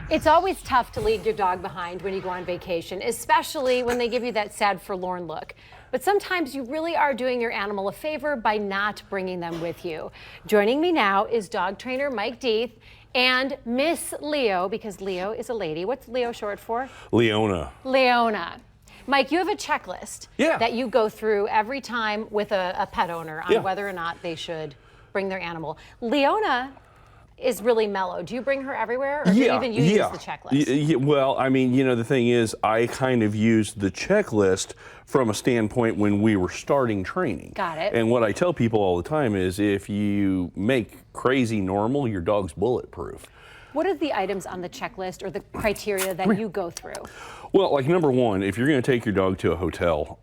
It's always tough to leave your dog behind when you go on vacation, especially when they give you that sad, forlorn look. But sometimes you really are doing your animal a favor by not bringing them with you. Joining me now is dog trainer Mike Deathe and Miss Leo, because Leo is a lady. What's Leo short for? Leona. Leona. Mike, you have a checklist Yeah. that you go through every time with a pet owner on whether or not they should bring their animal. Leona is really mellow. Do you bring her everywhere, or do even you use the checklist? Well, I mean, the thing is, I kind of used the checklist from a standpoint when we were starting training. Got it. And what I tell people all the time is, if you make crazy normal, your dog's bulletproof. What are the items on the checklist or the criteria that you go through? Well, like number one, if you're going to take your dog to a hotel,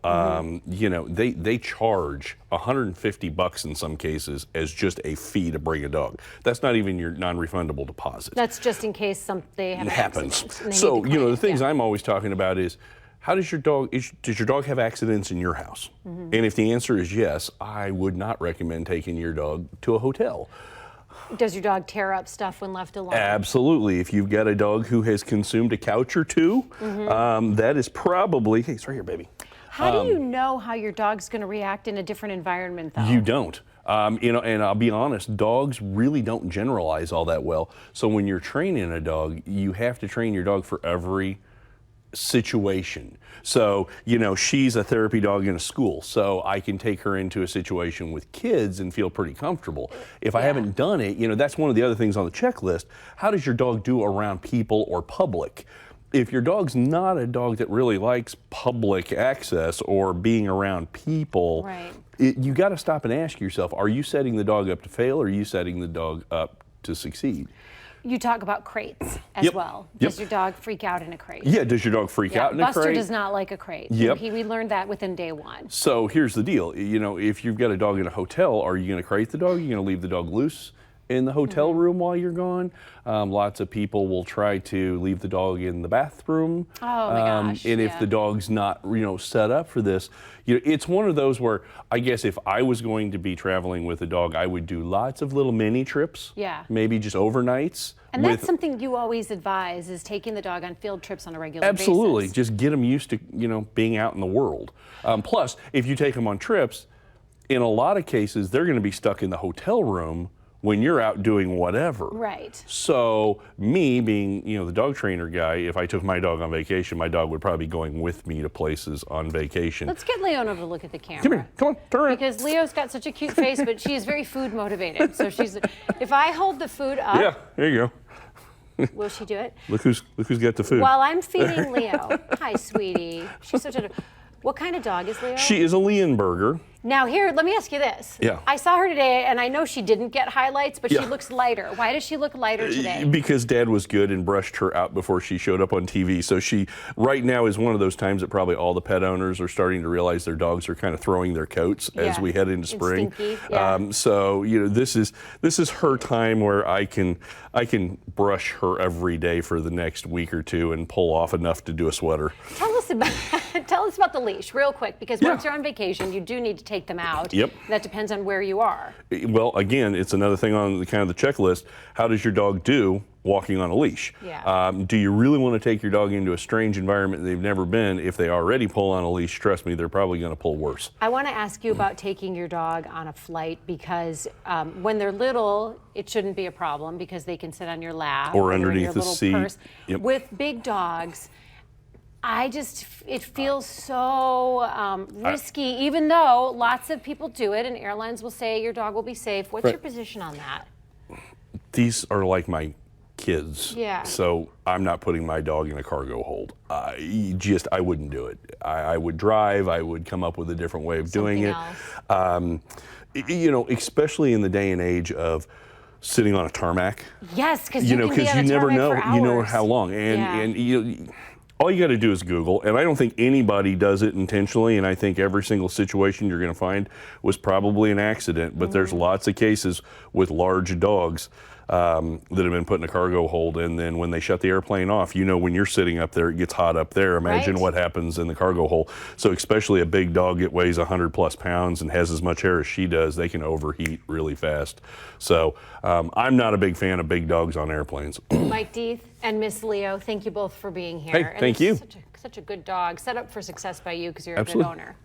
they charge $150 in some cases as just a fee to bring a dog. That's not even your non-refundable deposit. That's just in case they have an happens. accident. So the things I'm always talking about is, how does your dog? Does your dog have accidents in your house? And if the answer is yes, I would not recommend taking your dog to a hotel. Does your dog tear up stuff when left alone? Absolutely. If you've got a dog who has consumed a couch or two, that is probably, hey, it's right here, baby. How do you know how your dog's going to react in a different environment, though? You don't. And I'll be honest, dogs really don't generalize all that well. So when you're training a dog, you have to train your dog for every situation. So, she's a therapy dog in a school, so I can take her into a situation with kids and feel pretty comfortable. If I haven't done it, that's one of the other things on the checklist. How does your dog do around people or public? If your dog's not a dog that really likes public access or being around people, you got to stop and ask yourself, are you setting the dog up to fail, or are you setting the dog up to succeed? You talk about crates as well. Does your dog freak out in a crate? Yeah, does your dog freak out in a crate? Buster does not like a crate. Yep. We learned that within day one. So here's the deal. If you've got a dog in a hotel, are you going to crate the dog? Are you going to leave the dog loose in the hotel room while you're gone? Lots of people will try to leave the dog in the bathroom. Oh my gosh. And if the dog's not, set up for this, it's one of those where I guess if I was going to be traveling with a dog, I would do lots of little mini trips. Yeah. Maybe just overnights. And that's something you always advise, is taking the dog on field trips on a regular basis. Absolutely. Just get them used to, being out in the world. Plus, if you take them on trips, in a lot of cases, they're going to be stuck in the hotel room when you're out doing whatever. Right. So me being, the dog trainer guy, if I took my dog on vacation, my dog would probably be going with me to places on vacation. Let's get Leona to look at the camera. Come here, come on, turn around. Because Leo's got such a cute face, but she's very food motivated. So if I hold the food up. Yeah, there you go. Will she do it? Look who's got the food. While I'm feeding Leo. Hi, sweetie. She's such a. What kind of dog is Leo? She is a Leonberger. Now here, let me ask you this. Yeah. I saw her today, and I know she didn't get highlights, but she looks lighter. Why does she look lighter today? Because Dad was good and brushed her out before she showed up on TV. So she, right now, is one of those times that probably all the pet owners are starting to realize their dogs are kind of throwing their coats as we head into spring. Stinky. Yeah. So this is her time where I can brush her every day for the next week or two and pull off enough to do a sweater. Tell us about the leash real quick, because once you're on vacation, you do need to take them out. Yep. That depends on where you are. Well, again, it's another thing on the kind of the checklist. How does your dog do walking on a leash? Yeah. Do you really want to take your dog into a strange environment they've never been? If they already pull on a leash, trust me, they're probably going to pull worse. I want to ask you about taking your dog on a flight, because when they're little, it shouldn't be a problem because they can sit on your lap or underneath your the little seat. Purse. Yep. With big dogs, it feels so risky, even though lots of people do it and airlines will say your dog will be safe. What's your position on that? These are like my kids. Yeah. So I'm not putting my dog in a cargo hold. I wouldn't do it. I would drive. I would come up with a different way of doing it. Especially in the day and age of sitting on a tarmac. Yes, because you never know. For hours. You know how long, and all you got to do is Google, and I don't think anybody does it intentionally, and I think every single situation you're going to find was probably an accident, but there's lots of cases with large dogs that have been put in a cargo hold, and then when they shut the airplane off, when you're sitting up there, it gets hot up there. Imagine Right. what happens in the cargo hold. So especially a big dog that weighs 100+ pounds and has as much hair as she does, they can overheat really fast. So I'm not a big fan of big dogs on airplanes. Mike Deathe and Miss Leo, thank you both for being here. Hey, thank you. Such a good dog, set up for success by you because you're a Absolutely. good owner.